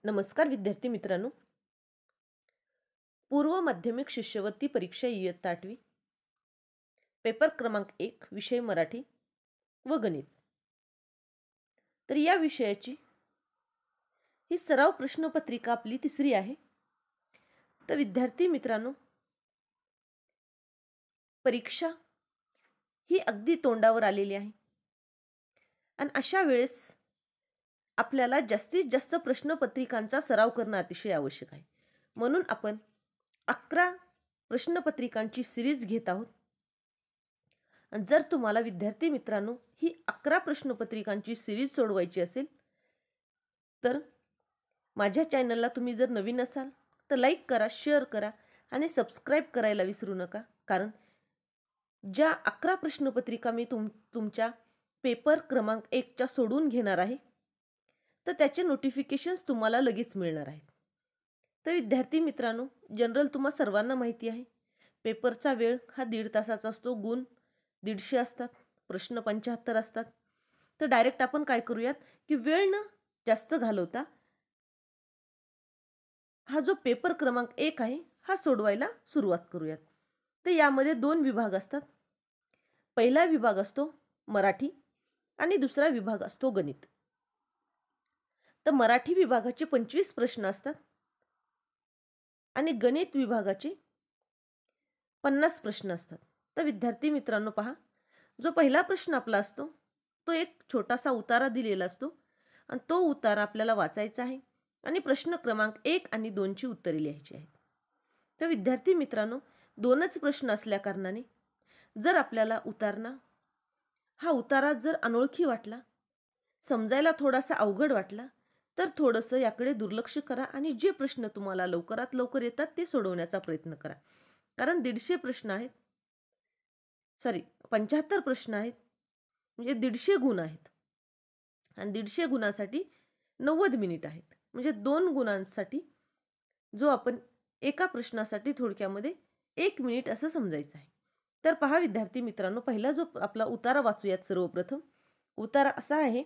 नमस्कार विद्यार्थी मित्रांनो, पूर्व माध्यमिक शिष्यवृत्ती परीक्षा इयत्ता 8वी पेपर क्रमांक 1 विषय मराठी व गणित। तर या विषयाची ही सराव प्रश्नपत्रिका आपली तिसरी आहे। तर विद्यार्थी मित्रांनो, परीक्षा ही अगदी तोंडावर आलेली आहे आणि अशा वेळेस आपल्याला जास्तीत जास्त प्रश्नपत्रिकांचा सराव करणं अतिशय आवश्यक आहे। म्हणून आपण 11 प्रश्नपत्रिकांची सिरीज घेत आहोत। जर तुम्हाला विद्यार्थी मित्रांनो ही 11 प्रश्नपत्रिकांची सिरीज सोडवायची असेल तर माझ्या चॅनलला तुम्ही जर नवीन असाल तर लाईक करा, शेअर करा आणि सबस्क्राइब करायला विसरू नका। कारण ज्या 11 प्रश्नपत्रिका मी तुमच्या पेपर क्रमांक 1 च्या सोडून घेणार आहे तर त्याचे नोटिफिकेशन्स तुम्हाला लगेच मिळणार आहेत। तर विद्यार्थी मित्रांनो, जनरल तुम्हा सर्वांना माहिती आहे, पेपरचा वेळ हा 1.5 तासाचा असतो, गुण 150 असतात, प्रश्न 75 असतात। तर डायरेक्ट आपण काय करूयात की वेळ न जास्त घालवता हा जो पेपर क्रमांक 1 आहे हा सोडवायला सुरुवात करूयात। तर यामध्ये 2 विभाग असतात। पहिला विभाग असतो मराठी आणि दुसरा विभाग असतो गणित। तर मराठी विभागाचे 25 प्रश्न असतात आणि गणित विभागाचे 50 प्रश्न असतात। तर विद्यार्थी मित्रांनो पहा, जो पहिला प्रश्न आपला असतो तो एक छोटासा उतारा दिलेला असतो आणि तो उतारा आपल्याला वाचायचा आहे आणि प्रश्न क्रमांक 1 आणि 2 ची उत्तरे लिहायची आहेत। तर विद्यार्थी मित्रांनो, 2च प्रश्न असल्या कारणाने जर आपल्याला हा उतारा जर अनोळखी वाटला, समजायला थोडासा अवघड वाटला तर थोडंसं याकडे दुर्लक्ष करा आणि जे प्रश्न तुम्हाला लवकरात लवकर येतात ते सोडवण्याचा प्रयत्न करा। कारण 150 प्रश्न आहेत, 75 प्रश्न आहेत, म्हणजे 150 गुण आहेत आणि 150 गुणांसाठी 90 मिनिट आहेत। म्हणजे 2 गुणांसाठी जो आपण एका प्रश्नासाठी थोडक्यामध्ये 1 मिनिट असं समजायचं आहे। तर पहा विद्यार्थी मित्रांनो, पहिला जो आपला उतारा वाचूयात। सर्वप्रथम उतारा असा आहे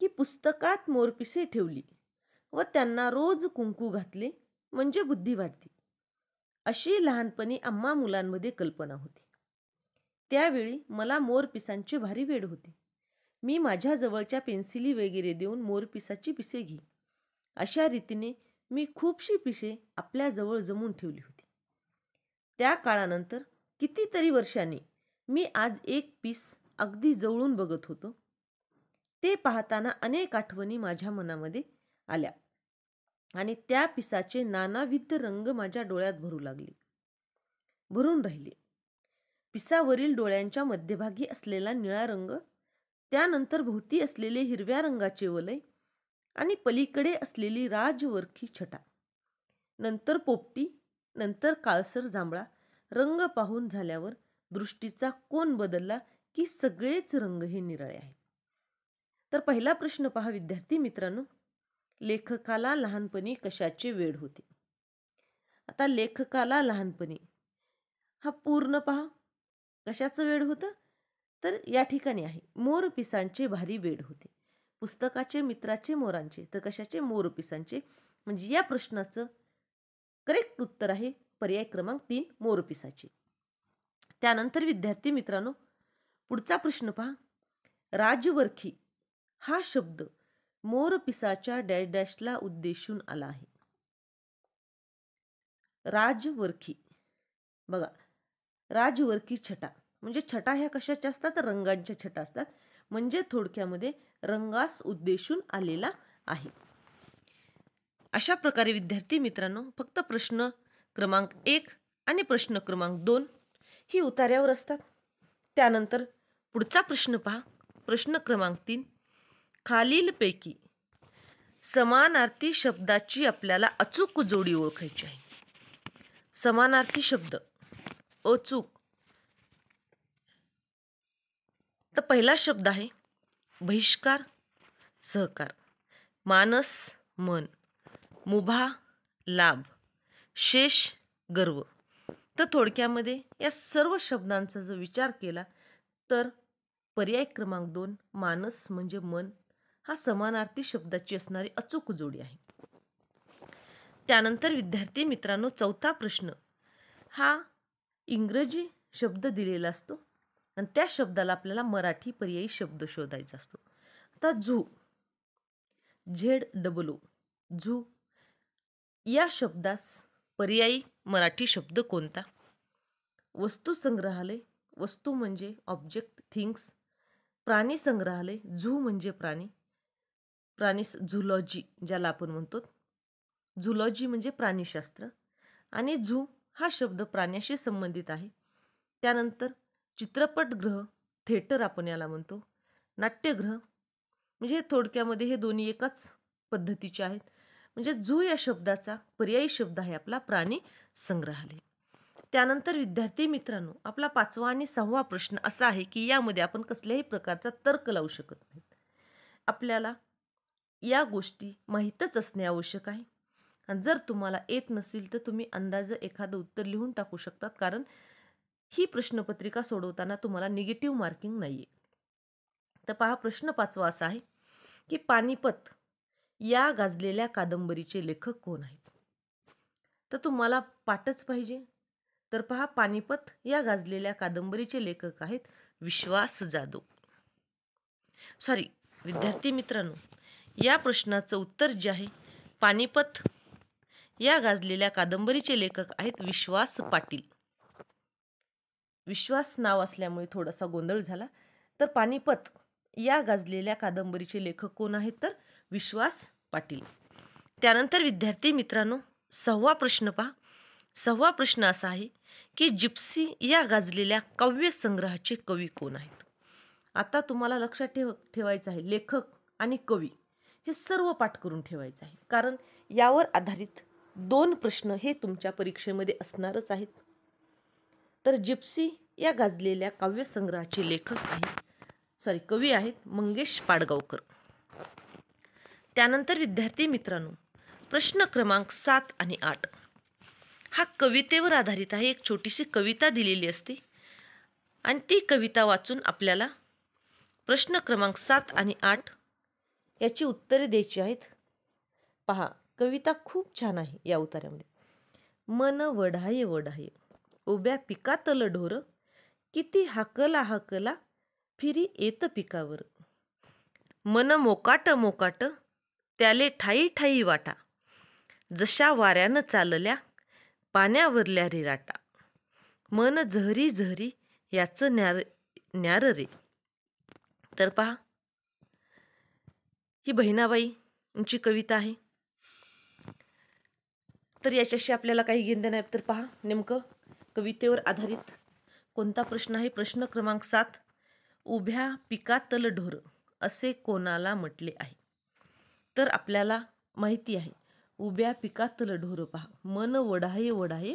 की पुस्तकात मोरपिसे ठेवली व त्यांना रोज कुंकू घातले म्हणजे बुद्धी वाढती, अशी लहानपणी आम्हा मुलांमध्ये कल्पना होती। त्यावेळी मला मोरपिसांची भारी वेड होती। मी माझ्या जवळच्या पेन्सिली वगैरे देऊन मोरपिसाची पिसे घे, अशा रीतीने मी खूपशी पिसे आपल्या जवळ जमून ठेवली होती। त्या काळानंतर कितीतरी वर्षांनी मी आज एक पीस अगदी जवळून बघत होतो। ते पाहताना अनेक आठवणी माझ्या मनामध्ये आल्या आणि त्या पिसाचे नानाविध रंग माझ्या डोळ्यात भरून राहिले। पिसावरील डोळ्यांच्या मध्यभागी असलेला निळा रंग, त्यानंतर भोवती असलेले हिरव्या रंगाचे वलय आणि पलीकडे असलेली राजवरखी छटा, नंतर पोपटी, नंतर काळसर जांभळा रंग पाहून झाल्यावर दृष्टीचा कोन बदलला की सगळेच रंग हे निराळे आहेत। तर पहिला प्रश्न पहा विद्यार्थी मित्रांनो, लेखकाला लहानपणी कशाचे वेड होते? आता लेखकाला लहानपणी हा पूर्ण पहा कशाचं वेड होतं, तर या ठिकाणी आहे मोरपिसांचे भारी वेड होते। पुस्तकाचे मित्राचे मोरांचे, तर कशाचे? मोरपिसांचे। म्हणजे या प्रश्नाचं करेक्ट उत्तर आहे पर्याय क्रमांक 3 मोरपिसाचे। त्यानंतर विद्यार्थी मित्रांनो, पुढचा प्रश्न पहा, राजवरखी हा शब्द मोरपिसाच्या डॅश डॅशला उद्देशून आला आहे। राजवरखी बघा, राजवरखी छटा म्हणजे छटा ह्या कशाच्या असतात? रंगांच्या छटा असतात। म्हणजे थोडक्यामध्ये रंगास उद्देशून आलेला आहे। अशा प्रकारे विद्यार्थी मित्रांनो, फक्त प्रश्न क्रमांक 1 आणि प्रश्न क्रमांक 2 ही उतार्यावर असतात। त्यानंतर पुढचा प्रश्न पहा, प्रश्न क्रमांक 3, खालीलपैकी समानार्थी शब्दाची आपल्याला अचूक जोडी ओळखायची आहे। समानार्थी शब्द अचूक, तर पहिला शब्द आहे बहिष्कार, सहकार, मानस, मन, मुभा, लाभ, शेष, गर्व। तर थोडक्यामध्ये या सर्व शब्दांचा जर विचार केला तर पर्याय क्रमांक 2 मानस म्हणजे मन हा समानार्थी शब्दाची असणारी अचूक जोडी आहे। त्यानंतर विद्यार्थी मित्रांनो, चौथा प्रश्न हा इंग्रजी शब्द दिलेला असतो आणि त्या शब्दाला आपल्याला मराठी पर्यायी शब्द शोधायचा असतो. आता झू, ZOO, झू या शब्दास पर्यायी मराठी शब्द कोणता? वस्तू संग्रहालय, वस्तू म्हणजे ऑब्जेक्ट, थिंग्स. प्राणी संग्रहालय, झू म्हणजे प्राणी, प्राणी झुलॉजी ज्याला आपण म्हणतो. झुलॉजी म्हणजे प्राणीशास्त्र आणि झू हा शब्द प्राण्याशी संबंधित आहे. त्यानंतर चित्रपटगृह, थिएटर आपण याला म्हणतो. नाट्यगृह म्हणजे थोडक्यामध्ये हे दोन्ही एकाच पद्धतीचे आहेत. म्हणजे झू या शब्दाचा पर्यायी शब्द आहे आपला प्राणी संग्रहालय. त्यानंतर विद्यार्थी मित्रांनो, आपला 5वा आणि 6वा प्रश्न असा आहे की यामध्ये आपण कसल्याही प्रकारचा तर्क लावू शकत नाही. आपल्याला या गोष्टी माहीतच असणे आवश्यक आहे. आणि जर तुम्हाला येत नसेल तर तुम्ही अंदाजे एखादं उत्तर लिहून टाकू शकतात, कारण ही प्रश्नपत्रिका सोडवताना तुम्हाला निगेटिव्ह मार्किंग नाही आहे. तर पहा, प्रश्न 5वा असा आहे की पानिपत या गाजलेल्या कादंबरीचे लेखक कोण आहेत? तर तुम्हाला पाठच पाहिजे. तर पहा, पानिपत या गाजलेल्या कादंबरीचे लेखक आहेत विश्वास जाधव. सॉरी विद्यार्थी मित्रांनो, या प्रश्नाचं उत्तर जे आहे, पानिपत या गाजलेल्या कादंबरीचे लेखक आहेत विश्वास पाटील. विश्वास नाव असल्यामुळे थोडासा गोंधळ झाला. तर पानिपत या गाजलेल्या कादंबरीचे लेखक कोण आहेत? तर विश्वास पाटील. त्यानंतर विद्यार्थी मित्रांनो, 6वा प्रश्न पहा. 6वा प्रश्न असा आहे की जिप्सी या गाजलेल्या काव्य संग्रहाचे कवी कोण आहेत? आता तुम्हाला लक्षात ठेवायचं आहे, लेखक आणि कवी हे सर्व पाठ करून ठेवायचं आहे, कारण यावर आधारित 2 प्रश्न हे तुमच्या परीक्षेमध्ये असणारच आहेत. तर जिप्सी या गाजलेल्या काव्यसंग्रहाचे लेखक कवी आहेत मंगेश पाडगावकर. त्यानंतर विद्यार्थी मित्रांनो, प्रश्न क्रमांक 7 आणि 8 हा कवितेवर आधारित आहे. एक छोटीशी कविता दिलेली असते आणि ती कविता वाचून आपल्याला प्रश्न क्रमांक 7 आणि 8 याची उत्तरे द्यायची आहेत. पहा, कविता खूप छान आहे. या उतार्यामध्ये मन वढाय वढाय, उभ्या पिकातल ढोर, किती हाकला हाकला, फिरी येत पिकावर. मन मोकाट मोकाट, त्याले ठाई ठाई वाटा, जशा वाऱ्यानं चालल्या पाण्यावरल्या रेराटा. मन झहरी झहरी, याचं न्यार रे. तर पहा, ही बहिणाबाई यांची कविता आहे. तर याच्याशी आपल्याला काही घेणं नाही. तर पहा, नेमकं कवितेवर आधारित कोणता प्रश्न आहे? प्रश्न क्रमांक 7, उभ्या पिकातल ढोर असे कोणाला म्हटले आहे? तर आपल्याला माहिती आहे, उभ्या पिकातल ढोर. पहा, मन वढाय वढाय,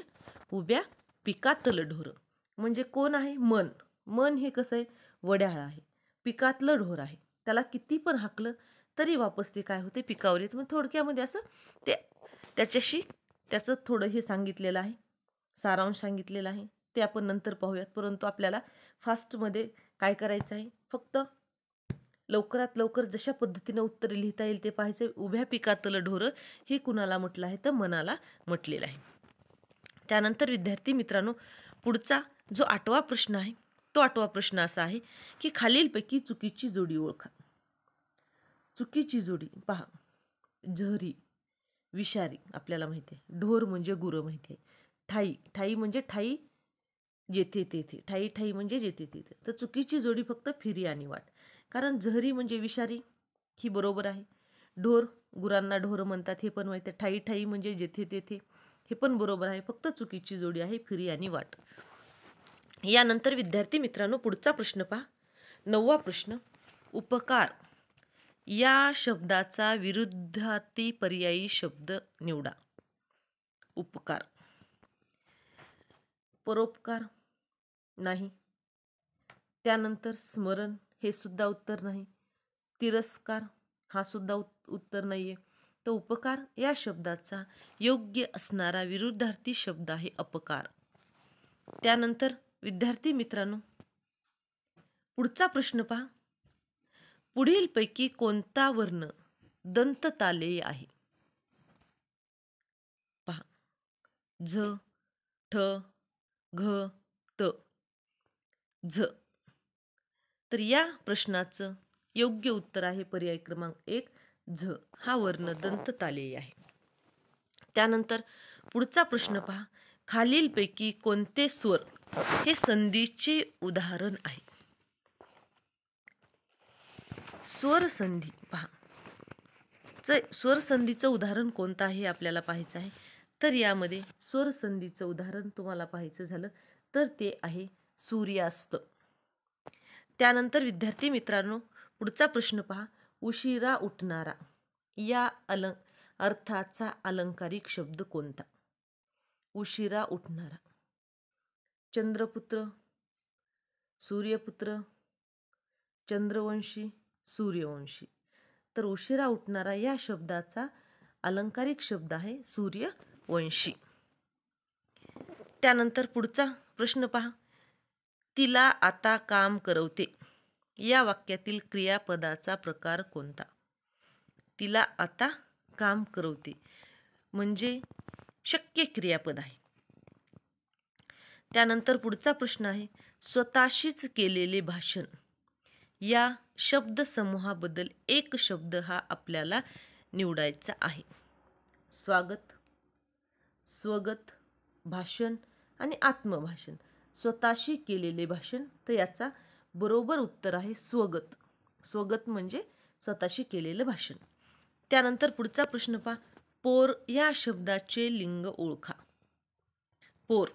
उभ्या पिकातल ढोर म्हणजे कोण आहे? मन. मन हे कसं आहे? वड्याळ आहे. पिकातलं ढोर आहे, त्याला किती पण हाकलं तरी वापस ते काय होते? पिकावर येते. मग थोडक्यामध्ये असं त्याच्याशी त्याचं थोडं हे सांगितलेलं आहे, सारांश सांगितलेला आहे. ते आपण नंतर पाहूयात. परंतु आपल्याला फास्टमध्ये काय करायचं आहे? फक्त लवकरात लवकर जशा पद्धतीने उत्तर लिहिता येईल ते पाहायचं. उभ्या पिकातलं ढोरं हे कुणाला म्हटलं आहे? तर मनाला म्हटलेलं आहे. त्यानंतर विद्यार्थी मित्रांनो, पुढचा जो 8वा प्रश्न आहे, तो 8वा प्रश्न असा आहे की खालीलपैकी चुकीची जोडी ओळखा. चुकीची जोडी पहा, झहरी विषारी आपल्याला माहिती आहे, ढोर म्हणजे गुरं माहिती आहे, ठाई ठाई म्हणजे ठाई जेथे तेथे, ठाई ठाई म्हणजे जेथे तेथे. तर चुकीची जोडी फक्त फिरी आणि वाट, कारण झहरी म्हणजे विषारी ही बरोबर आहे. ढोर, गुरांना ढोर म्हणतात हे पण माहिती आहे. ठाई ठाई म्हणजे जेथे तेथे हे पण बरोबर आहे. फक्त चुकीची जोडी आहे फिरी आणि वाट. यानंतर विद्यार्थी मित्रांनो, पुढचा प्रश्न पहा. 9वा प्रश्न, उपकार या शब्दाचा विरुद्धार्थी पर्यायी शब्द निवडा. उपकार, परोपकार नाही. त्यानंतर स्मरण हे सुद्धा उत्तर नाही. तिरस्कार हा सुद्धा उत्तर नाहीये. तर उपकार या शब्दाचा योग्य असणारा विरुद्धार्थी शब्द आहे अपकार. त्यानंतर विद्यार्थी मित्रांनो, पुढचा प्रश्न पहा. पुढीलपैकी कोणता वर्ण दंततालेय आहे? झ, ठ, घ, त, झ. तर या प्रश्नाचं योग्य उत्तर आहे पर्याय क्रमांक 1 झ. हा वर्ण दंत तालेय आहे. त्यानंतर पुढचा प्रश्न पहा. खालीलपैकी कोणते स्वर हे संधीचे उदाहरण आहे? स्वर संधी पहा. स्वर संधीचं उदाहरण कोणतं आहे आपल्याला पाहायचं आहे. तर यामध्ये स्वर संधीचं उदाहरण तुम्हाला पाहायचं झालं तर ते आहे सूर्यास्त. त्यानंतर विद्यार्थी मित्रांनो पुढचा प्रश्न पहा. उशिरा उठणारा या अर्थाचा अलंकारिक शब्द कोणता? उशिरा उठणारा. चंद्रपुत्र, सूर्यपुत्र, चंद्रवंशी, सूर्यवंशी. तर उशिरा उठणारा या शब्दाचा अलंकारिक शब्द आहे सूर्यवंशी. त्यानंतर पुढचा प्रश्न पहा. तिला आता काम करवते या वाक्यातील क्रियापदाचा प्रकार कोणता? तिला आता काम करवते म्हणजे शक्य क्रियापद आहे. त्यानंतर पुढचा प्रश्न आहे. स्वतःशीच केलेले भाषण या शब्दसमूहाबद्दल एक शब्द हा आपल्याला निवडायचा आहे. स्वागत, स्वगत, भाषण आणि आत्मभाषण. स्वतःशी केलेले भाषण, तर याचा बरोबर उत्तर आहे स्वगत. स्वगत म्हणजे स्वतःशी केलेलं भाषण. त्यानंतर पुढचा प्रश्न पहा. पोर या शब्दाचे लिंग ओळखा. पोर,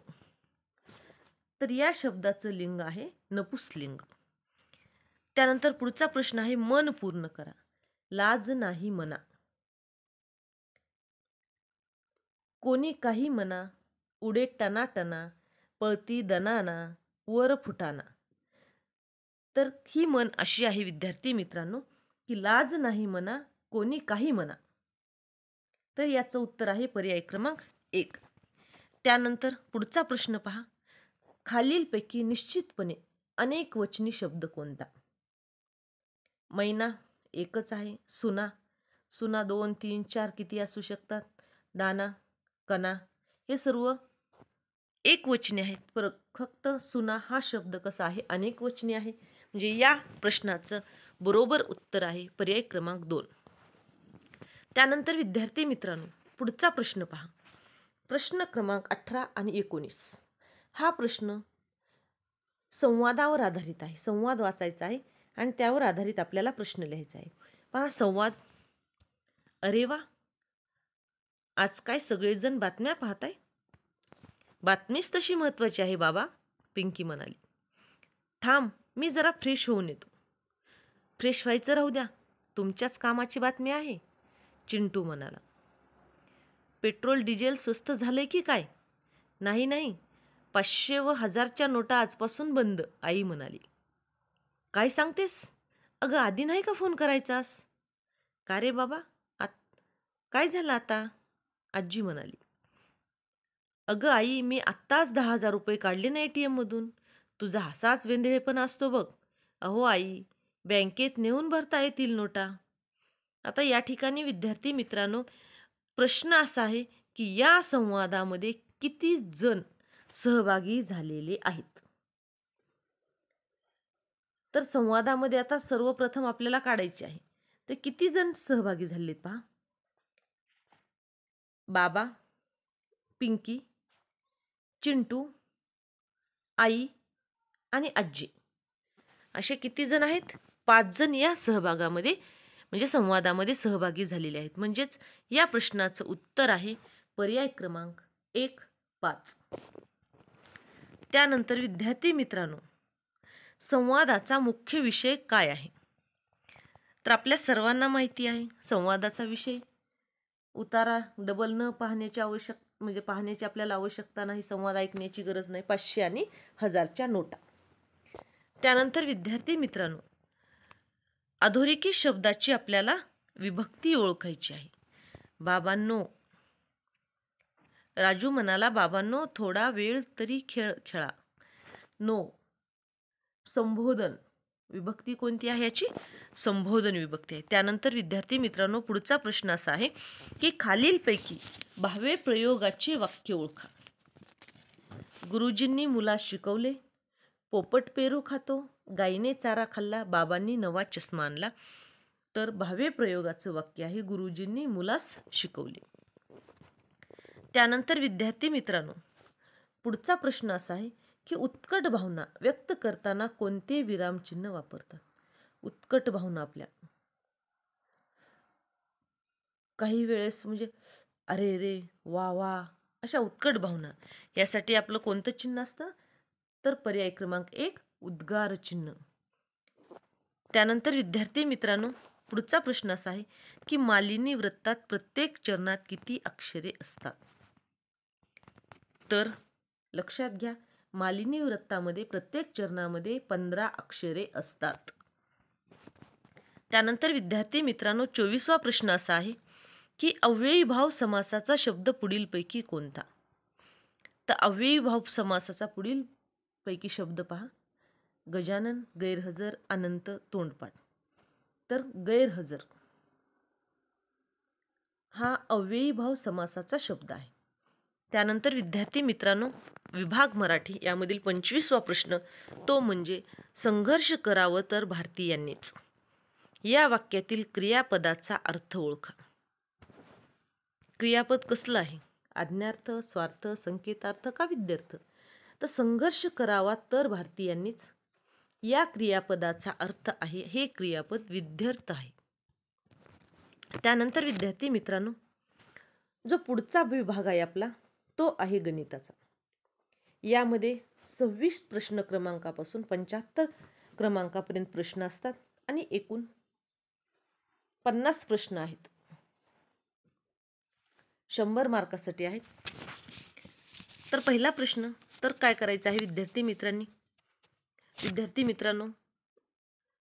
तर या शब्दाचं लिंग आहे नपुंसकलिंग. त्यानंतर पुढचा प्रश्न आहे. मन पूर्ण करा. लाज नाही मना. कोणी काही म्हणा, उडे टनाटना, पळती दनाना, वर फुटाना. तर ही म्हण अशी आहे विद्यार्थी मित्रांनो की लाज नाही म्हणा, कोणी काही म्हणा. तर याचं उत्तर आहे पर्याय क्रमांक 1. त्यानंतर पुढचा प्रश्न पहा. खालीलपैकी निश्चितपणे अनेक वचनी शब्द कोणता? मैना एकच आहे. सुना, सुना 2, 3, 4 किती असू शकतात. दाना, कना हे सर्व एक वचनी आहेत. पर फक्त सुना हा शब्द कसा आहे अनेक वचनी आहे. म्हणजे या प्रश्नाचं बरोबर उत्तर आहे पर्याय क्रमांक 2. त्यानंतर विद्यार्थी मित्रांनो पुढचा प्रश्न पहा. प्रश्न क्रमांक 18 आणि 19 हा प्रश्न संवादावर आधारित आहे. संवाद वाचायचा आहे आणि त्यावर आधारित आपल्याला प्रश्न लिहायचा आहे. पहा संवाद. अरे वा, आज काय सगळेजण बातम्या पाहताय? बातमीच तशी महत्त्वाची आहे बाबा, पिंकी म्हणाली. थांब, मी जरा फ्रेश होऊन येतो. फ्रेश व्हायचं राहू द्या, तुमच्याच कामाची बातमी आहे, चिंटू म्हणाला. पेट्रोल डिझेल स्वस्त झालंय की काय? नाही नाही, 500 व 1000च्या नोटा आजपासून बंद, आई म्हणाली. काय सांगतेस? अगं आधी नाही का फोन करायचास? का रे बाबा, काय झालं आता? आजी म्हणाली. अगं आई, मी आत्ताच 10,000 रुपये काढले ना ATM मधून. तुझा असाच वेंधळेपणा असतो बघ. अहो आई, बँकेत नेऊन भरता येतील नोटा. आता या ठिकाणी विद्यार्थी मित्रांनो प्रश्न असा आहे की या संवादामध्ये किती जण सहभागी झालेले आहेत? तर संवादामध्ये आता सर्वप्रथम आपल्याला काढायचे आहे. तर किती जण सहभागी झालेत पहा. बाबा, पिंकी, चिंटू, आई आणि आजी असे किती जण आहेत? 5 जण या सहभागामध्ये म्हणजे संवादामध्ये सहभागी झालेले आहेत. म्हणजेच या प्रश्नाचं उत्तर आहे पर्याय क्रमांक 1, 5. त्यानंतर विद्यार्थी मित्रांनो संवादाचा मुख्य विषय काय आहे? तर आपल्या सर्वांना माहिती आहे संवादाचा विषय उतारा डबल न पाहण्याची म्हणजे पाहण्याची आपल्याला आवश्यकता नाही. संवाद ऐकण्याची गरज नाही. 500 आणि 1000च्या नोटा. त्यानंतर विद्यार्थी मित्रांनो अधोरेखित शब्दाची आपल्याला विभक्ती ओळखायची आहे. बाबांनो, राजू म्हणाला, बाबांनो थोडा वेळ तरी खेळा. नो, संबोधन विभक्ती कोणती आहे याची? संबोधन विभक्ती आहे. त्यानंतर विद्यार्थी मित्रांनो, पुढचा प्रश्न असा आहे की खालीलपैकी भावे प्रयोगाचे वाक्य ओळखा. गुरुजींनी मुलास शिकवले, पोपट पेरू खातो, गाईने चारा खाल्ला, बाबांनी नवा चष्मा आणला. तर भावे प्रयोगाचं वाक्य आहे गुरुजींनी मुलास शिकवले. त्यानंतर विद्यार्थी मित्रांनो, पुढचा प्रश्न असा आहे की उत्कट भावना व्यक्त करताना कोणते विरामचिन्ह वापरतात. उत्कट भावना आपल्या काही वेळेस म्हणजे अरे रे, वा वा, अशा उत्कट भावना यासाठी आपलं कोणतं चिन्ह असतं, तर पर्याय क्रमांक 1 उद्गार चिन्ह. त्यानंतर विद्यार्थी मित्रांनो, पुढचा प्रश्न असा आहे की मालिनी वृत्तात प्रत्येक चरणात किती अक्षरे असतात. तर लक्षात घ्या, मालिनी वृत्तामध्ये प्रत्येक चरणामध्ये 15 अक्षरे असतात. त्यानंतर विद्यार्थी मित्रांनो, 24वा प्रश्न असा आहे की अव्ययीभाव समासाचा शब्द पुढीलपैकी कोणता. तर अव्ययीभाव समासाचा पुढीलपैकी शब्द पहा. गजानन, गैरहजर, अनंत, तोंडपाठ. तर गैरहजर हा अव्ययीभाव समासाचा शब्द आहे. त्यानंतर विद्यार्थी मित्रांनो, विभाग मराठी यामधील 25वा प्रश्न तो म्हणजे संघर्ष करावं तर भारतीयांनीच. या वाक्यातील क्रियापदाचा अर्थ ओळखा. क्रियापद कसलं आहे? आज्ञार्थ, स्वार्थ, संकेतार्थ का विद्यार्थ? तर संघर्ष करावा तर भारतीयांनीच या क्रियापदाचा अर्थ आहे, हे क्रियापद विद्यार्थ आहे. त्यानंतर विद्यार्थी मित्रांनो, जो पुढचा विभाग आहे आपला तो आहे गणिताचा. यामध्ये 26 प्रश्न क्रमांकापासून 75 क्रमांकापर्यंत प्रश्न असतात आणि एकूण 50 प्रश्न आहेत. 100 मार्कासाठी आहेत. तर पहिला प्रश्न, तर काय करायचं आहे विद्यार्थी मित्रांनो,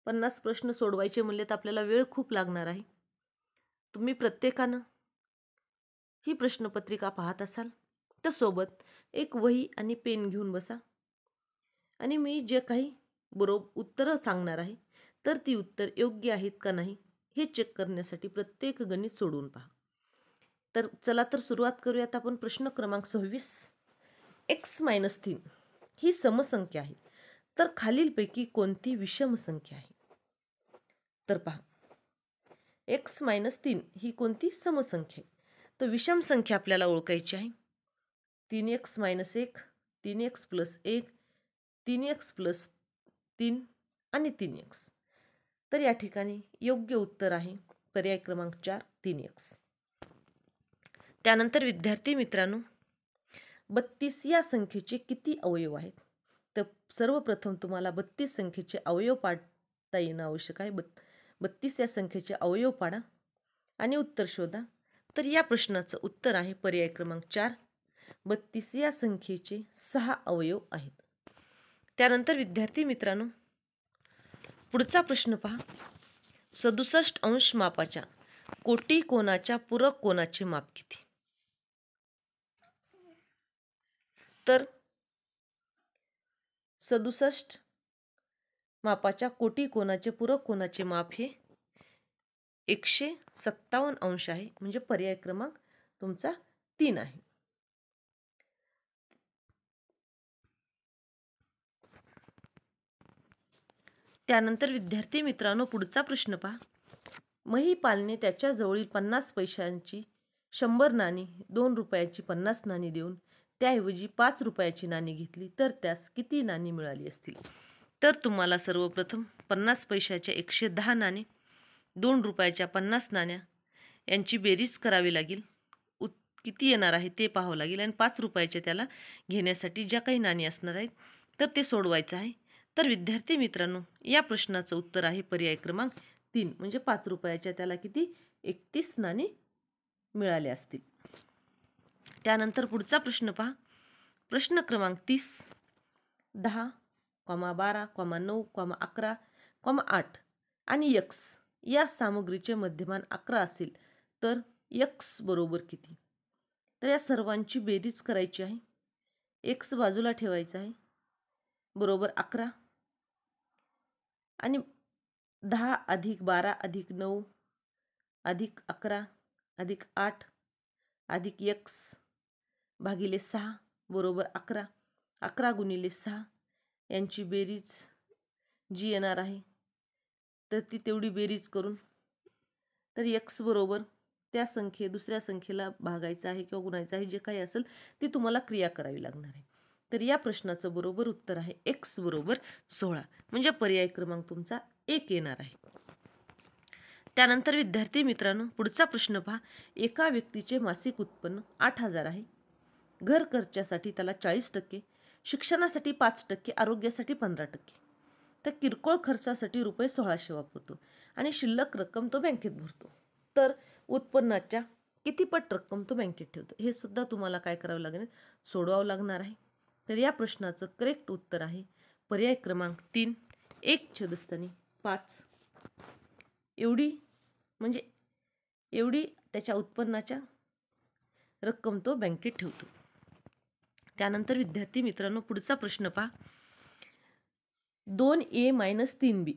50 प्रश्न सोडवायचे म्हणले तर आपल्याला वेळ खूप लागणार आहे. तुम्ही प्रत्येकानं ही प्रश्नपत्रिका पाहत असाल तर सोबत एक वही आणि पेन घेऊन बसा आणि मी जे काही बरोबर उत्तरं सांगणार आहे तर ती उत्तर योग्य आहेत का नाही हे चेक करण्यासाठी प्रत्येक गणित सोडवून पहा. तर चला तर सुरुवात करूयात आपण. प्रश्न क्रमांक 26. x-3 ही समसंख्या आहे, तर खालीलपैकी कोणती विषम संख्या आहे. तर पहा, x-3 ही कोणती समसंख्या आहे. तर विषम संख्या आपल्याला ओळखायची आहे. 3x-1, 3x + 1, 3x + 3 आणि 3x. तर या ठिकाणी योग्य उत्तर आहे पर्याय क्रमांक 4 3x. त्यानंतर विद्यार्थी मित्रांनो, 32 या संख्येचे किती अवयव आहेत. तर सर्वप्रथम तुम्हाला 32 संख्येचे अवयव पाडता येणं आवश्यक आहे. 32 या संख्येचे अवयव पाडा आणि उत्तर शोधा. तर या प्रश्नाचं उत्तर आहे पर्याय क्रमांक 4. 32 या संख्येचे 6 अवयव आहेत. त्यानंतर विद्यार्थी मित्रांनो, पुढचा प्रश्न पहा. 67 अंश मापाच्या कोटी कोनाच्या पूरक कोनाचे माप किती. तर 67 मापाच्या कोटी कोनाचे पूरक कोनाचे माप हे 157 अंश आहे, म्हणजे पर्याय क्रमांक तुमचा 3 आहे. त्यानंतर विद्यार्थी मित्रांनो, पुढचा प्रश्न पहा. महिपालने त्याच्या जवळील 50 पैशांची 100 नाणी, 2 रुपयाची 50 नाणी देऊन त्याऐवजी 5 रुपयाची नाणी घेतली, तर त्यास किती नाणी मिळाली असतील. तर तुम्हाला सर्वप्रथम 50 पैशाच्या 110 नाणे, 2 रुपयाच्या 50 नाण्या यांची बेरीज करावी लागेल. किती येणार आहे ते पाहावं लागेल आणि 5 रुपयाच्या त्याला घेण्यासाठी ज्या काही नाणी असणार आहेत तर ते सोडवायचं आहे. तर विद्यार्थी मित्रांनो, या प्रश्नाचं उत्तर आहे पर्याय क्रमांक 3, म्हणजे 5 रुपयाच्या त्याला किती 31 नाणी मिळाले असतील. त्यानंतर पुढचा प्रश्न पहा. प्रश्न क्रमांक 30. 10, 12, 9, 11, 8 आणि x या सामग्रीचे मध्यमान 11 असेल तर x बरोबर किती. तर या सर्वांची बेरीज करायची आहे. x बाजूला ठेवायचा आहे, बरोबर 11 आणि 10 अधिक 12 अधिक 9 अधिक 11 अधिक 8 अधिक x भागिले 6 बरोबर 11. 11 गुणिले 6 यांची बेरीज जी येणार आहे तर ती तेवढी बेरीज करून तर x बरोबर त्या दुसऱ्या संख्येला भागायचं आहे किंवा गुणायचं आहे, जे काही असेल ती तुम्हाला क्रिया करावी लागणार आहे. तर या प्रश्नाचं बरोबर उत्तर आहे x बरोबर 16. म्हणजे पर्याय क्रमांक तुमचा 1 येणार आहे. त्यानंतर विद्यार्थी मित्रांनो, पुढचा प्रश्न पहा. एका व्यक्तीचे मासिक उत्पन्न 8,000 आहे. घर खर्चासाठी त्याला 40%, शिक्षणासाठी 5%, आरोग्यासाठी 15%, तर किरकोळ खर्चासाठी रुपये 1600 वापरतो आणि शिल्लक रक्कम तो बँकेत भरतो. तर उत्पन्नाच्या किती पट रक्कम तो बँकेत ठेवतो, हे सुद्धा तुम्हाला काय करावं लागेल, सोडवावं लागणार आहे. तर या प्रश्नाचं करेक्ट उत्तर आहे पर्याय क्रमांक 3, 1/5. एवढी त्याच्या उत्पन्नाच्या रक्कम तो बँकेत ठेवतो. त्यानंतर विद्यार्थी मित्रांनो, पुढचा प्रश्न पहा. 2a - 3b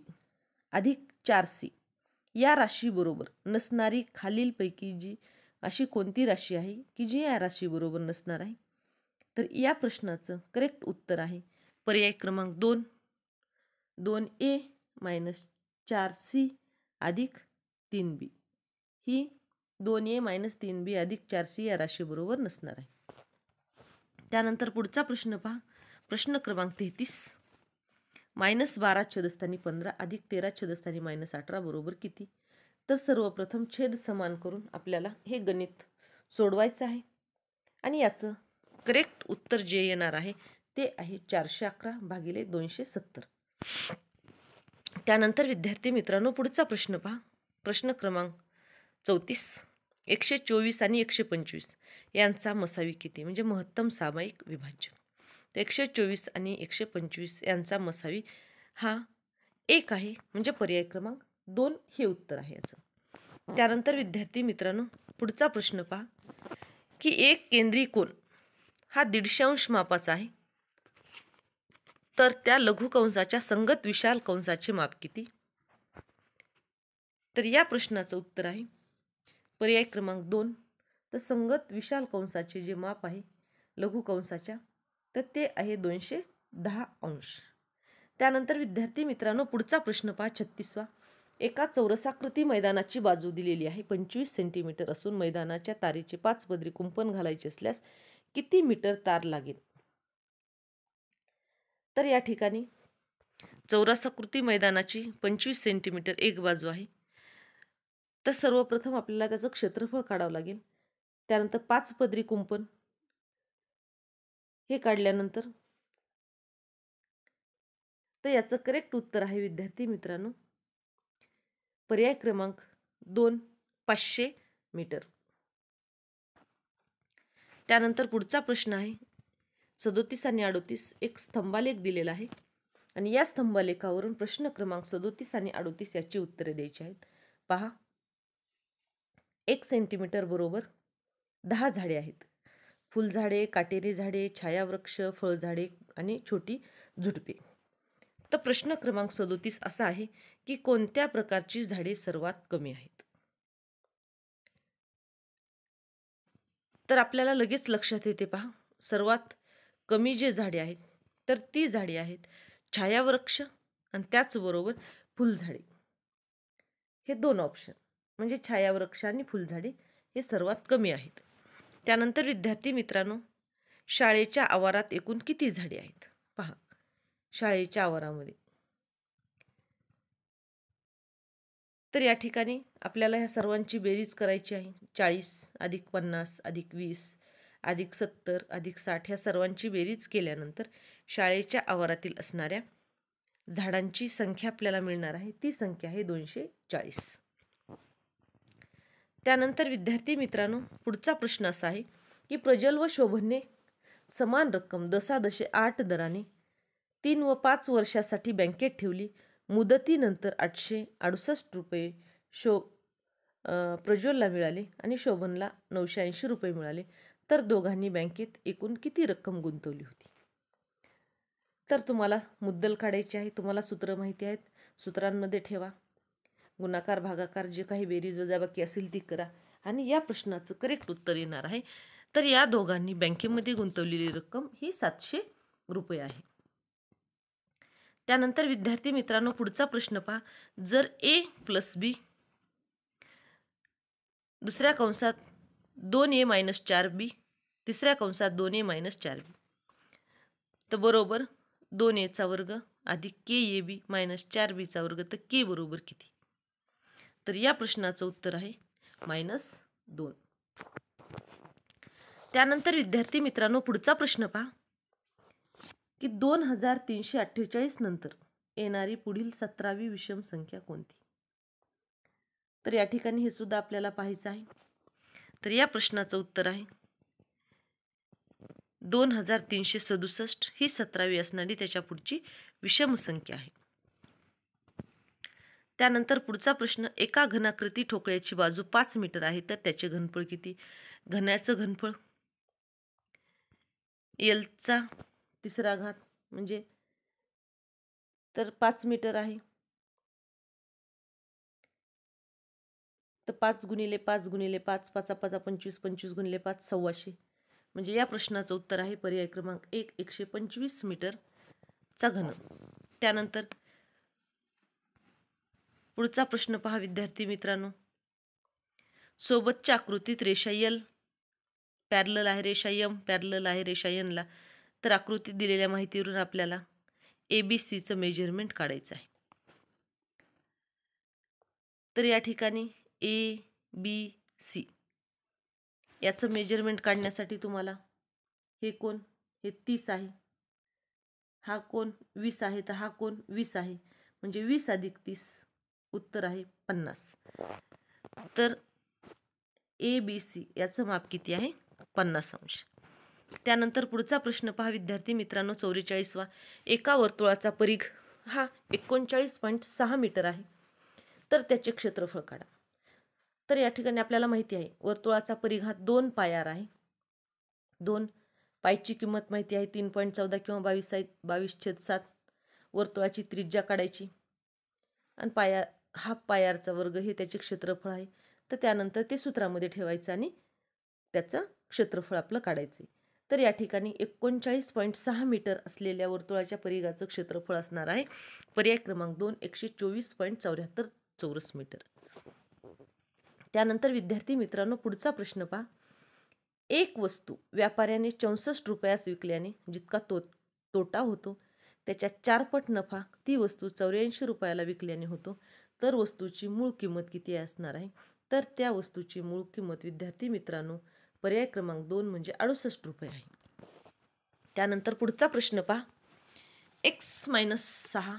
अधिक 4c या राशीबरोबर नसणारी खालीलपैकी जी अशी कोणती राशी आहे की जी या राशीबरोबर नसणार आहे. तर या प्रश्नाचं करेक्ट उत्तर आहे पर्याय क्रमांक 2, 2a - 4c अधिक 3b. ही 2a - 3b अधिक 4c या राशीबरोबर नसणार आहे. त्यानंतर पुढचा प्रश्न पहा. प्रश्न क्रमांक 33. -12 अधिक 13 -18 बरोबर किती. तर सर्वप्रथम छेद समान करून आपल्याला हे गणित सोडवायचं आहे आणि याचं करेक्ट उत्तर जे येणार आहे ते आहे 411 भागिले 270. त्यानंतर विद्यार्थी मित्रांनो, पुढचा प्रश्न पहा. प्रश्न क्रमांक 34. 124 आणि 125 यांचा मसावी किती, म्हणजे महत्तम सामायिक विभाज्य. तर 124 आणि 125 यांचा मसावी हा 1 आहे, म्हणजे पर्याय क्रमांक 2 हे उत्तर आहे याचं. त्यानंतर विद्यार्थी मित्रांनो, पुढचा प्रश्न पहा की एक केंद्री कोन हा 150 मापाचा आहे, तर त्या लघुकंसाच्या संगत विशाल कंसाचे माप किती. तर या प्रश्नाचं उत्तर आहे पर्याय क्रमांक 2. तर संगत विशाल कंसाचे जे माप आहे लघुकंसाच्या तर ते आहे 210 अंश. त्यानंतर विद्यार्थी मित्रांनो, पुढचा प्रश्न पहा 36वा. एका चौरसाकृती मैदानाची बाजू दिलेली आहे 25 सेंटीमीटर असून मैदानाच्या तारेचे 5 पदरी कुंपण घालायचे असल्यास किती मीटर तार लागेल. तर या ठिकाणी चौरसाकृती मैदानाची 25 सेंटीमीटर एक बाजू आहे, तर सर्वप्रथम आपल्याला त्याचं क्षेत्रफळ काढावं लागेल. त्यानंतर 5 पदरी कुंपण हे काढल्यानंतर तर याचं करेक्ट उत्तर आहे विद्यार्थी मित्रांनो पर्याय क्रमांक 2, 500 मीटर. त्यानंतर पुढचा प्रश्न आहे 37 आणि 38. एक स्तंभालेख दिलेला आहे आणि या स्तंभालेखावरून प्रश्न क्रमांक 37 आणि 38 याची उत्तरे द्यायची आहेत. पहा. 1 सेंटीमीटर बरोबर 10 झाडे आहेत. फुलझाडे, काटेरी झाडे, छायावृक्ष, फळझाडे आणि छोटी झुडपे. तर प्रश्न क्रमांक 37 असा आहे की कोणत्या प्रकारची झाडे सर्वात कमी आहेत. तर आपल्याला लगेच लक्षात येते पहा, सर्वात कमी जे झाडे आहेत तर ती झाडे आहेत छायावृक्ष आणि त्याचबरोबर फुलझाडे. हे 2 ऑप्शन म्हणजे छायावृक्ष आणि फुलझाडे हे सर्वात कमी आहेत. त्यानंतर विद्यार्थी मित्रांनो, शाळेच्या आवारात एकूण किती झाडे आहेत. पहा, शाळेच्या आवारामध्ये तर या ठिकाणी आपल्याला ह्या सर्वांची बेरीज करायची आहे. 40 अधिक 50 अधिक 20 अधिक 70 अधिक 60 ह्या सर्वांची बेरीज केल्यानंतर शाळेच्या आवारातील असणाऱ्या झाडांची संख्या आपल्याला मिळणार आहे. ती संख्या आहे 240. त्यानंतर विद्यार्थी मित्रांनो, पुढचा प्रश्न असा आहे की प्रज्वल व शोभनने समान रक्कम दशादशे 8 दराने 3 व 5 वर्षासाठी बँकेत ठेवली. मुदतीनंतर 868 रुपये प्रज्वलला मिळाले आणि शोभनला 980 रुपये मिळाले. तर दोघांनी बँकेत एकूण किती रक्कम गुंतवली होती. तर तुम्हाला मुद्दल काढायची आहे. तुम्हाला सूत्र माहिती आहेत, सूत्रांमध्ये ठेवा. गुणाकार भागाकार जे काही बेरीज वजाबाकी असेल ती करा आणि या प्रश्नाचं करेक्ट उत्तर येणार आहे. तर या दोघांनी बँकेमध्ये गुंतवलेली रक्कम ही 700 रुपये आहे. त्यानंतर विद्यार्थी मित्रांनो पुढचा प्रश्न पहा. जर ए प्लस बी दुसऱ्या कंसात 2a - 4b तिसऱ्या कंसात 2a - 4b तर बरोबर 2a चा वर्ग अधिक KAB - 4b चा वर्ग तर k बरोबर किती. तर या प्रश्नाचं उत्तर आहे -2. त्यानंतर विद्यार्थी मित्रांनो पुढचा प्रश्न पहा की 2348 नंतर येणारी पुढील 17वी विषम संख्या कोणती. तर या ठिकाणी हे सुद्धा आपल्याला पाहायचं आहे. तर या प्रश्नाचं उत्तर आहे 2367 ही 17वी असणारी त्याच्या पुढची विषम संख्या आहे. त्यानंतर पुढचा प्रश्न एका घनाकृती ठोकळ्याची बाजू 5 मीटर आहे तर त्याचे घनफळ किती. घनाचं घनफळ L चा 3रा घात म्हणजे तर 5 मीटर आहे तर 5 गुणिले 5 गुणिले 5 5 5 25 25 गुणिले 5 125 म्हणजे या प्रश्नाचं उत्तर आहे पर्याय क्रमांक 1 125 मीटर चा घन. त्यानंतर पुढचा प्रश्न पहा विद्यार्थी मित्रांनो. सोबतच्या आकृतीत रेषा L पॅरलल आहे रेषा M पॅरलल आहे रेषा N ला. तर आकृतीत दिलेल्या माहितीवरून आपल्याला ABC चं मेजरमेंट काढायचं आहे. तर या ठिकाणी ABC याचं मेजरमेंट काढण्यासाठी तुम्हाला हे कोण हे 30 आहे, हा कोण 20 आहे, तर हा कोण 20 आहे म्हणजे 20 अधिक 30 उत्तर आहे 50. तर ABC याचं माप किती आहे 50 अंश. त्यानंतर पुढचा प्रश्न पहा विद्यार्थी मित्रांनो 44वा. एका वर्तुळाचा परिघ हा 39.6 मीटर आहे तर त्याचे क्षेत्रफळ काढा. तर या ठिकाणी आपल्याला माहिती आहे वर्तुळाचा परिघ हा 2 पायार आहे. 2 पायची किंमत माहिती आहे 3.14 किंवा 22/7. वर्तुळाची त्रिज्या काढायची आणि हाफ पायारचा वर्ग हे त्याचे क्षेत्रफळ आहे. तर त्यानंतर ते सूत्रामध्ये ठेवायचं आणि त्याचं क्षेत्रफळ आपलं काढायचं. तर या ठिकाणी 39.6 मीटर असलेल्या वर्तुळाच्या परिघाचं क्षेत्रफळ असणार आहे पर्याय क्रमांक 2 124.74 चौरस मीटर. त्यानंतर विद्यार्थी मित्रांनो पुढचा प्रश्न पहा. एक वस्तू व्यापाऱ्याने 64 रुपयास विकल्याने जितका तोटा होतो त्याच्या 4 पट नफा ती वस्तू 84 रुपयाला विकल्याने होतो तर वस्तूची मूळ किंमत किती असणार आहे. तर त्या वस्तूची मूळ किंमत विद्यार्थी मित्रांनो पर्याय क्रमांक 2 म्हणजे 68 रुपये आहे. त्यानंतर पुढचा प्रश्न पहा. x - 6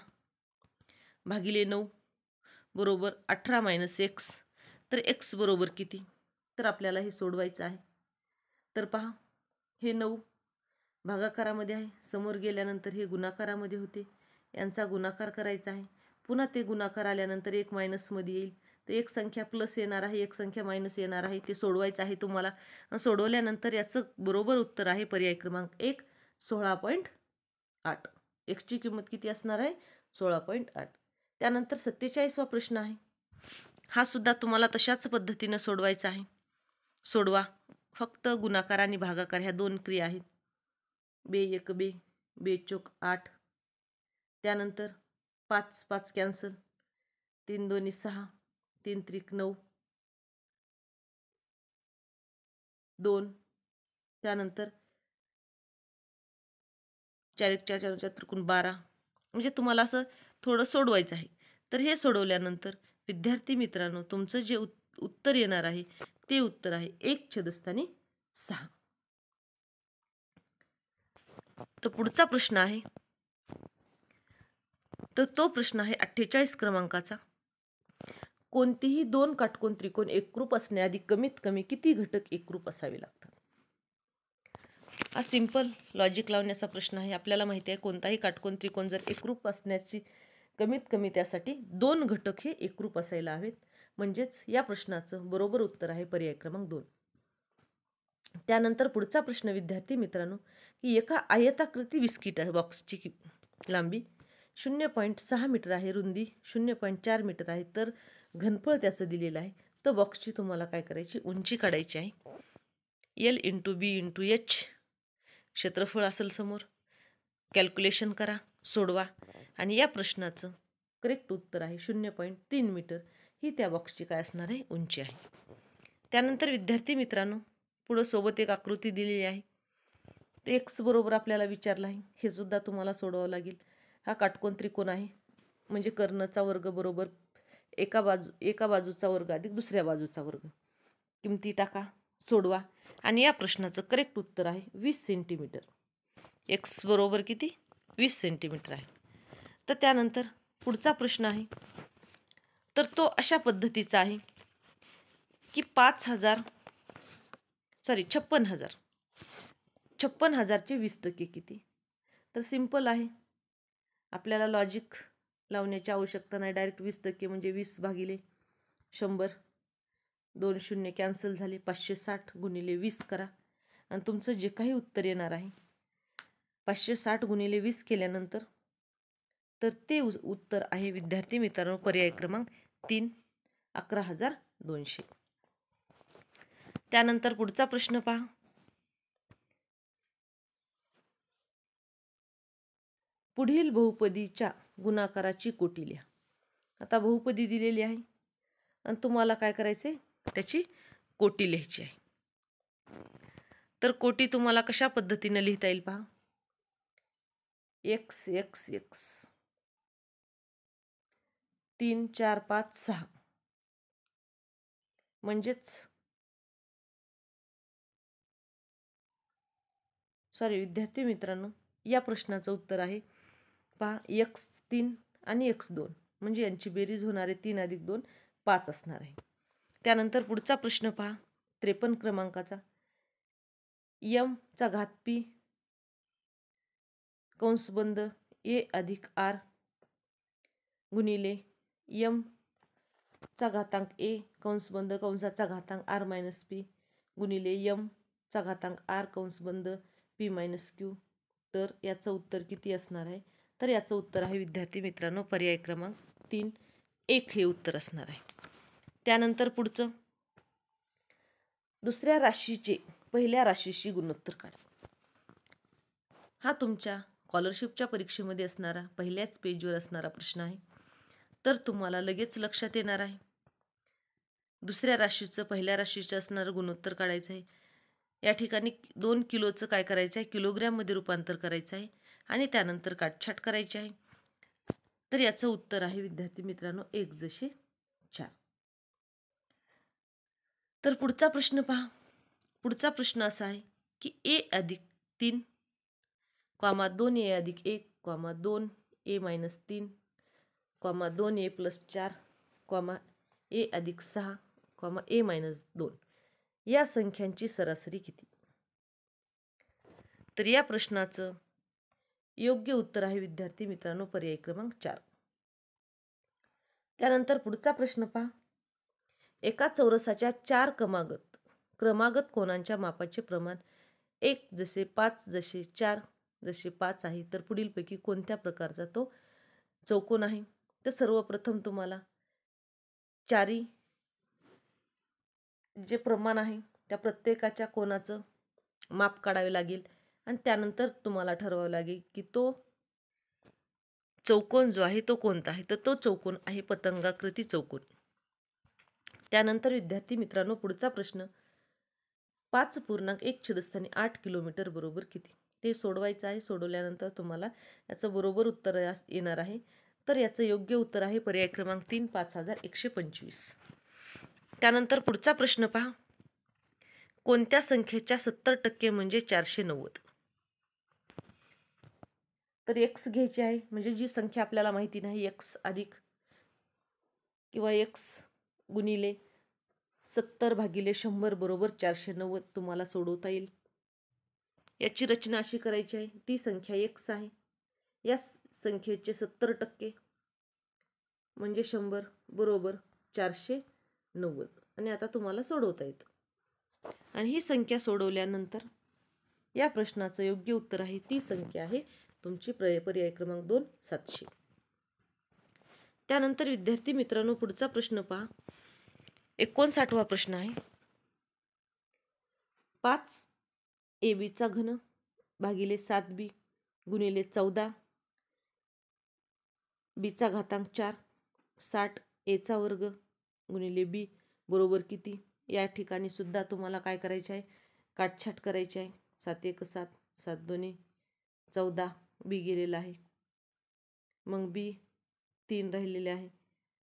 भागिले 9 बरोबर 18 - x तर x बरोबर किती. तर आपल्याला हे सोडवायचं आहे. तर पहा हे 9 भागाकारामध्ये आहे, समोर गेल्यानंतर हे गुणाकारामध्ये होते, यांचा गुणाकार करायचा आहे. पुन्हा ते गुणाकार आल्यानंतर एक मायनसमध्ये येईल तर एक संख्या प्लस येणार आहे एक संख्या मायनस येणार आहे. ते सोडवायचं आहे तुम्हाला. सोडवल्यानंतर याचं बरोबर उत्तर आहे पर्याय क्रमांक 1 16.8. एक्सची किंमत किती असणार आहे 16.8. त्यानंतर 47वा प्रश्न आहे. हा सुद्धा तुम्हाला तशाच पद्धतीने सोडवायचा आहे. सोडवा. फक्त गुणाकार आणि भागाकार ह्या 2 क्रिया आहेत. 2 1 2 2 चौक 8. त्यानंतर 5 5 कॅन्सल 3 2 6 3 त्रिक 9 2. त्यानंतर 4 1 4 4 त्रिकोण 12. म्हणजे तुम्हाला असं थोडं सोडवायचं आहे. तर हे सोडवल्यानंतर विद्यार्थी मित्रांनो तुमचं जे उत्तर येणार आहे ते उत्तर आहे 1/6. तर पुढचा प्रश्न आहे तर तो प्रश्न आहे 48 क्रमांकाचा. कोणतीही 2 काटकोन त्रिकोण एकरूप असण्याआधी कमीत कमी किती घटक एकरूप असावे लागतात. हा सिंपल लॉजिक लावण्याचा प्रश्न आहे. आपल्याला माहिती आहे कोणताही काटकोन त्रिकोण जर एकरूप असण्याची कमीत कमी त्यासाठी 2 घटक हे एकरूप असायला हवेत. म्हणजेच या प्रश्नाचं बरोबर उत्तर आहे पर्याय क्रमांक 2. त्यानंतर पुढचा प्रश्न विद्यार्थी मित्रांनो की एका आयताकृती बिस्किट बॉक्सची लांबी 0.6 मीटर आहे, रुंदी 0.4 मीटर आहे तर घनफळ त्याचं दिलेलं आहे, तर बॉक्सची तुम्हाला काय करायची, उंची काढायची आहे. L × B × H क्षेत्रफळ असेल समोर. कॅल्क्युलेशन करा, सोडवा आणि या प्रश्नाचं करेक्ट उत्तर आहे 0.3 मीटर ही त्या बॉक्सची काय असणार आहे, उंची आहे. त्यानंतर विद्यार्थी मित्रांनो, पुढं सोबत एक आकृती दिलेली आहे. एक्स बरोबर आपल्याला विचारलं आहे, हे सुद्धा तुम्हाला सोडवावं लागेल. हा काटकोन त्रिकोण आहे, म्हणजे कर्णचा वर्ग बरोबर एका बाजूचा वर्ग अधिक दुसऱ्या बाजूचा वर्ग. किमती टाका, सोडवा आणि या प्रश्नाचं करेक्ट उत्तर आहे 20 सेंटीमीटर. एक्स बरोबर किती, 20 सेंटीमीटर आहे. तर त्यानंतर पुढचा प्रश्न आहे, तर तो अशा पद्धतीचा आहे की 56,000चे 20% किती. तर सिंपल आहे, आपल्याला लॉजिक लावण्याची आवश्यकता नाही. डायरेक्ट 20% म्हणजे 20 भागिले 100, 2 शून्य कॅन्सल झाले, 560 गुणिले 20 करा आणि तुमचं जे काही उत्तर येणार आहे 560 गुणिले 20 केल्यानंतर तर ते उत्तर आहे विद्यार्थी मित्रांनो पर्याय क्रमांक 3, 11,200. त्यानंतर पुढचा प्रश्न पहा. पुढील बहुपदीच्या गुणाकाराची कोटी लिहा. आता बहुपदी दिलेली आहे आणि तुम्हाला काय करायचे, त्याची कोटी लिहायची आहे. तर कोटी तुम्हाला कशा पद्धतीने लिहिता येईल पहा. x x x 3 4 5 6 म्हणजेच विद्यार्थी मित्रांनो, या प्रश्नाचं उत्तर आहे पहा x3 आणि x2 म्हणजे यांची बेरीज होणार आहे 3 + 2 5 असणार आहे. त्यानंतर पुढचा प्रश्न पहा 53 क्रमांकाचा. m⁻p कंस बंद a + r गुणिले m⁻a कंस बंद कंसाचा घातांक r - p गुणिले m⁻r कंस बंद p - q. तर याचं उत्तर किती असणार आहे, तर याचं उत्तर आहे विद्यार्थी मित्रांनो पर्याय क्रमांक 3, 1 हे उत्तर असणार आहे. त्यानंतर पुढचं दुसऱ्या राशीचे पहिल्या राशीशी गुणोत्तर काढा. हा तुमच्या स्कॉलरशिपच्या परीक्षेमध्ये असणारा पहिल्याच पेजवर असणारा प्रश्न आहे. तर तुम्हाला लगेच लक्षात येणार आहे दुसऱ्या राशीचं पहिल्या राशीचं असणारं गुणोत्तर काढायचं आहे. या ठिकाणी 2 किलोचं काय करायचं आहे, किलोग्रॅममध्ये रूपांतर करायचं आहे आणि त्यानंतर काटछाट करायची आहे. तर याचं उत्तर आहे विद्यार्थी मित्रांनो 1:4. तर पुढचा प्रश्न पहा. पुढचा प्रश्न असा आहे की a + 3, 2a + 1, 2a - 3, 2a + 4, a + 6, a - 2 या संख्यांची सरासरी किती. तर या प्रश्नाचं योग्य उत्तर आहे विद्यार्थी मित्रांनो पर्याय क्रमांक 4. त्यानंतर पुढचा प्रश्न पहा. एका चौरसाच्या 4 क्रमागत कोणांच्या मापाचे प्रमाण 1 जसे 5 जसे 4 जसे 5 आहे, तर पुढीलपैकी कोणत्या प्रकारचा तो चौकोन आहे. तर सर्वप्रथम तुम्हाला चारी जे प्रमाण आहे त्या प्रत्येकाच्या कोणाचं माप काढावे लागेल आणि त्यानंतर तुम्हाला ठरवावं लागेल की तो चौकोन जो आहे तो कोणता आहे. तर तो चौकोन आहे पतंगाकृती चौकोन. त्यानंतर विद्यार्थी मित्रांनो पुढचा प्रश्न 5.1 किलोमीटर बरोबर किती ते सोडवायचं आहे. सोडवल्यानंतर तुम्हाला याचं बरोबर उत्तर येणार आहे. तर याचं योग्य उत्तर आहे पर्याय क्रमांक 3, 5,125. त्यानंतर पुढचा प्रश्न पहा. कोणत्या संख्येच्या 70% म्हणजे 490. तर x घ्यायची आहे, म्हणजे जी संख्या आपल्याला माहिती नाही x अधिक किंवा x गुणिले 70/100 बरोबर 490 तुम्हाला सोडवता येईल. याची रचना अशी करायची आहे. ती संख्या x आहे, या संख्येचे 70% म्हणजे 100 बरोबर 490 आणि आता तुम्हाला सोडवता येतं. आणि ही संख्या सोडवल्यानंतर या प्रश्नाचं योग्य उत्तर आहे ती संख्या आहे तुमची पर्याय क्रमांक 2, 700. त्यानंतर विद्यार्थी मित्रांनो पुढचा प्रश्न पहा. 59वा प्रश्न आहे. 5ab चा घन भागिले 7b गुणिले 14 b चा घातांक 4 60 a चा वर्ग गुणिले b बरोबर किती? या ठिकाणी सुद्धा तुम्हाला काय करायचे आहे? काटछाट करायची आहे. 7 1 7 7 2 14 बी गेलेला आहे. मग बी 3 राहिलेले आहे.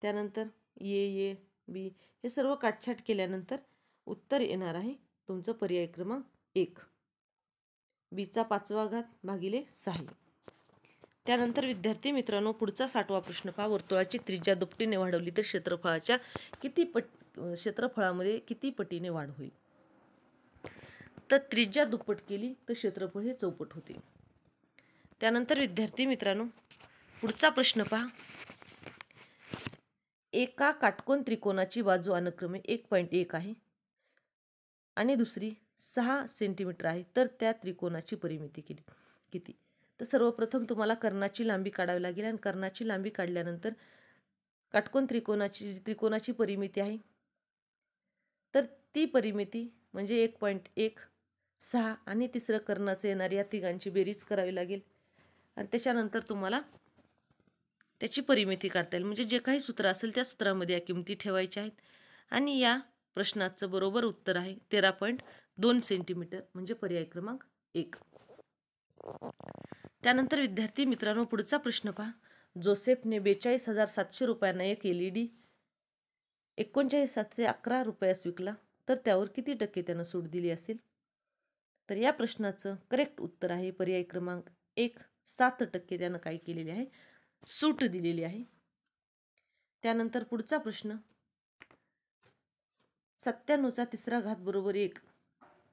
त्यानंतर ए बी हे सर्व काटछाट केल्यानंतर उत्तर येणार आहे तुमचं पर्याय क्रमांक 1 बीचा 5वा घात भागिले 6. त्यानंतर विद्यार्थी मित्रांनो पुढचा 60वा प्रश्न पहा. वर्तुळाची त्रिज्या दुपटीने वाढवली तर क्षेत्रफळामध्ये किती पटीने वाढ होईल? तर त्रिज्या दुप्पट केली तर क्षेत्रफळ हे चौपट होते. त्यानंतर विद्यार्थी मित्रांनो पुढचा प्रश्न पहा. एका काटकोन त्रिकोणाची बाजू अनुक्रमे 1.1 आहे आणि दुसरी 6 सेंटीमीटर आहे, तर त्या त्रिकोणाची परिमिती किती? तर सर्वप्रथम तुम्हाला कर्णाची लांबी काढावी लागेल आणि कर्णाची लांबी काढल्यानंतर काटकोन त्रिकोणाची परिमिती आहे, तर ती परिमिती म्हणजे 1.1 6 आणि तिसरं कर्णाचं येणार या तिघांची बेरीज करावी लागेल आणि त्याच्यानंतर तुम्हाला त्याची परिमिती काढता येईल. म्हणजे जे काही सूत्र असेल त्या सूत्रामध्ये या किमती ठेवायच्या आहेत आणि या प्रश्नाचं बरोबर उत्तर आहे 13.2 सेंटीमीटर म्हणजे पर्याय क्रमांक 1. त्यानंतर विद्यार्थी मित्रांनो पुढचा प्रश्न पहा. जोसेफने 42,700 रुपयांना एक LED 39,711 रुपयास विकला तर त्यावर किती टक्के त्यानं सूट दिली असेल? तर या प्रश्नाचं करेक्ट उत्तर आहे पर्याय क्रमांक 1 7% त्यानं काय केलेले आहे? सूट दिलेली आहे. त्यानंतर पुढचा प्रश्न 97चा तिसरा घात बरोबर 1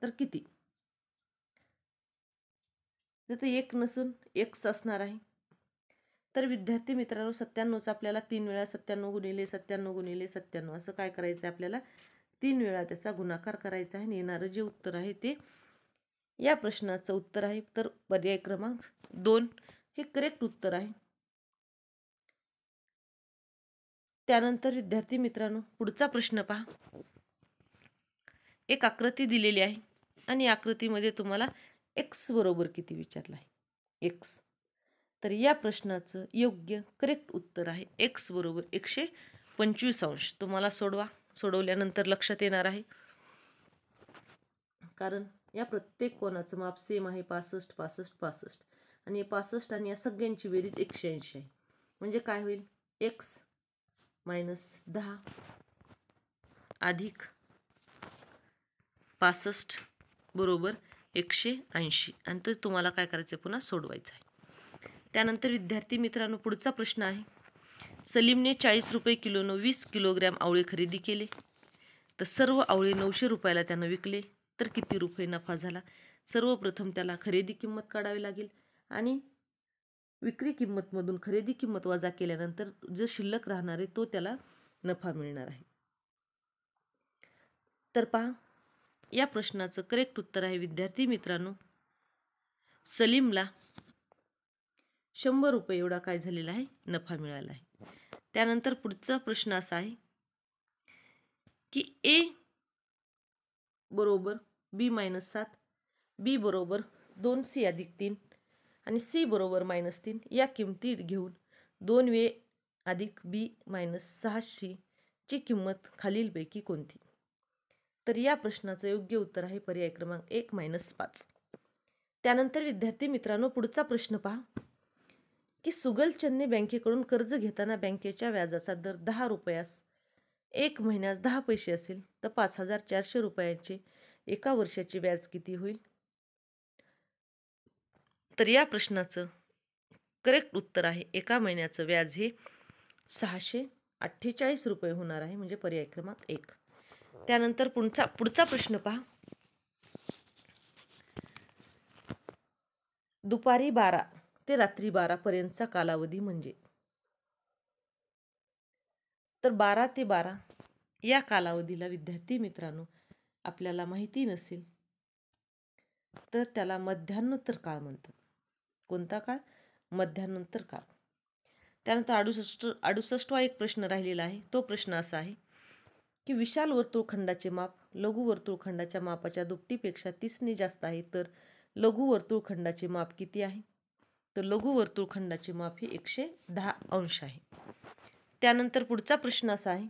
तर किती? तर 1 नसून x असणार आहे. तर विद्यार्थी मित्रांनो 97चा आपल्याला 3 वेळा 97 गुणिले 97 गुणिले 97 असं काय करायचं आहे? आपल्याला 3 वेळा त्याचा गुणाकार करायचा आहे आणि येणारं जे उत्तर आहे ते या प्रश्नाचं उत्तर आहे. तर पर्याय क्रमांक 2 हे करेक्ट उत्तर आहे. त्यानंतर विद्यार्थी मित्रांनो पुढचा प्रश्न पहा. एक आकृती दिलेली आहे आणि आकृतीमध्ये तुम्हाला x बरोबर किती विचारलं आहे? x. तर या प्रश्नाचं योग्य करेक्ट उत्तर आहे x बरोबर 125 अंश. तुम्हाला सोडवल्यानंतर लक्षात येणार आहे, कारण या प्रत्येक कोणाचं माप सेम आहे 65 65 65 आणि 65 आणि या सगळ्यांची बेरीज 180 आहे. म्हणजे काय होईल? x - 10 अधिक 65 बरोबर 180 आणि तो तुम्हाला काय करायचं पुन्हा सोडवायचं आहे. त्यानंतर विद्यार्थी मित्रांनो पुढचा प्रश्न आहे. सलीमने 40 रुपये किलोनं 20 किलोग्रॅम आवळे खरेदी केले तर सर्व आवळे 900 रुपयाला त्यानं विकले तर किती रुपये नफा झाला? सर्वप्रथम त्याला खरेदी किंमत काढावी लागेल आणि विक्री किंमतमधून खरेदी किंमत वजा केल्यानंतर जो शिल्लक राहणार आहे तो त्याला नफा मिळणार आहे. तर पहा या प्रश्नाचं करेक्ट उत्तर आहे विद्यार्थी मित्रांनो सलीमला 100 रुपये एवढा काय झालेला आहे? नफा मिळाला आहे. त्यानंतर पुढचा प्रश्न असा आहे की A बरोबर B - 7 B बरोबर 2C अधिक 3 आणि C बरोबर -3 या किमती घेऊन 2A अधिक B - 6C ची किंमत खालीलपैकी कोणती? तर या प्रश्नाचं योग्य उत्तर आहे पर्याय क्रमांक 1 - 5. त्यानंतर विद्यार्थी मित्रांनो पुढचा प्रश्न पहा की सुगलचंदने बँकेकडून कर्ज घेताना बँकेच्या व्याजाचा दर 10 रुपयास 1 महिन्यास 10 पैसे असेल तर 5,400 रुपयांचे एका वर्षाचे व्याज किती होईल? तर या प्रश्नाचं करेक्ट उत्तर आहे एका महिन्याचं व्याज हे 648 रुपये होणार आहे म्हणजे पर्याय क्रमांक 1. त्यानंतर पुढचा प्रश्न पहा. दुपारी 12 ते रात्री 12 पर्यंतचा कालावधी म्हणजे? तर 12 ते 12 या कालावधीला विद्यार्थी मित्रांनो आपल्याला माहिती नसेल तर त्याला मध्यान्नोत्तर काळ म्हणतात. कोणता काळ? मध्यान्नोत्तर काळ. त्यानंतर 68वा एक प्रश्न राहिलेला आहे. तो प्रश्न असा आहे की विशाल वर्तुळखंडाचे माप लघु वर्तुळखंडाच्या मापाच्या दुपटीपेक्षा 30ने जास्त आहे, तर लघु वर्तुळखंडाचे माप किती आहे? तर लघु वर्तुळखंडाचे माप हे 110 अंश आहे. त्यानंतर पुढचा प्रश्न असा आहे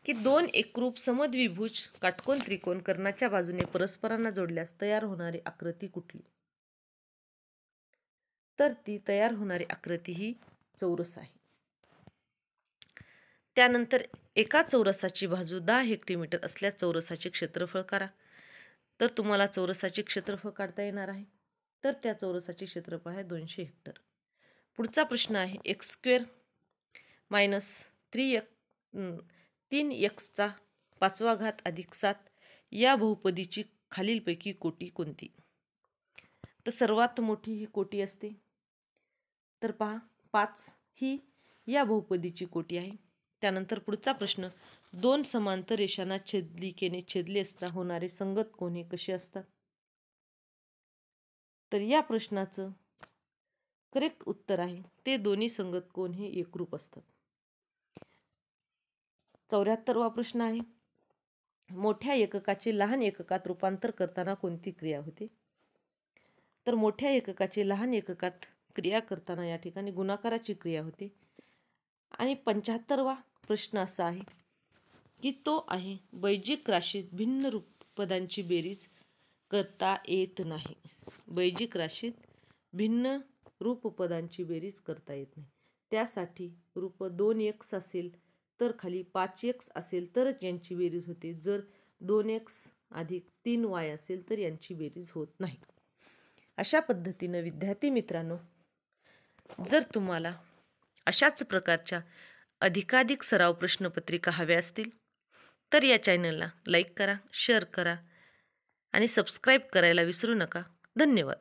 की दोन एकरूप समद्विभुज काटकोन त्रिकोण कर्णाच्या बाजूने परस्परांना जोडल्यास तयार होणारी आकृती कुठली? तर ती तयार होणारी आकृती ही चौरस आहे. त्यानंतर एका चौरसाची बाजू 10 हेक्टोमीटर असल्यास चौरसाचे क्षेत्रफळ करा. तर तुम्हाला चौरसाचे क्षेत्रफळ काढता येणार आहे. तर त्या चौरसाचे क्षेत्रफळ आहे 200 हेक्टर. पुढचा प्रश्न आहे x² - 3x चा 5वा घात अधिक 7 या बहुपदीची खालीलपैकी कोटी कोणती? तर सर्वात मोठी ही कोटी असते. तर पहा 5 ही या बहुपदीची कोटी आहे. त्यानंतर पुढचा प्रश्न, दोन समांतर रेषांना छेदलिकेने छेदले असता होणारे संगत कोन हे कसे असतात? तर या प्रश्नाचं करेक्ट उत्तर आहे ते दोन्ही संगत कोन हे एकरूप असतात. 74वा प्रश्न आहे मोठ्या एककाचे लहान एककात रूपांतर करताना कोणती क्रिया होते? तर मोठ्या एककाचे लहान एककात क्रिया करताना या ठिकाणी गुणाकाराची क्रिया होते. आणि 75वा प्रश्न असा आहे की तो आहे बैजिक राशीत भिन्न रूपपदांची बेरीज करता येत नाही. बैजिक राशीत भिन्न रूपपदांची बेरीज करता येत नाही. त्यासाठी रूप 2x असेल तर खाली 5x असेल तरच यांची बेरीज होते. जर 2x अधिक 3y असेल तर यांची बेरीज होत नाही. अशा पद्धतीने विद्यार्थी मित्रांनो, जर तुम्हाला अशाच प्रकारच्या अधिकाधिक सराव प्रश्नपत्रिका हव्या असतील तर या चॅनलला लाईक करा, शेअर करा आणि सबस्क्राईब करायला विसरू नका. धन्यवाद.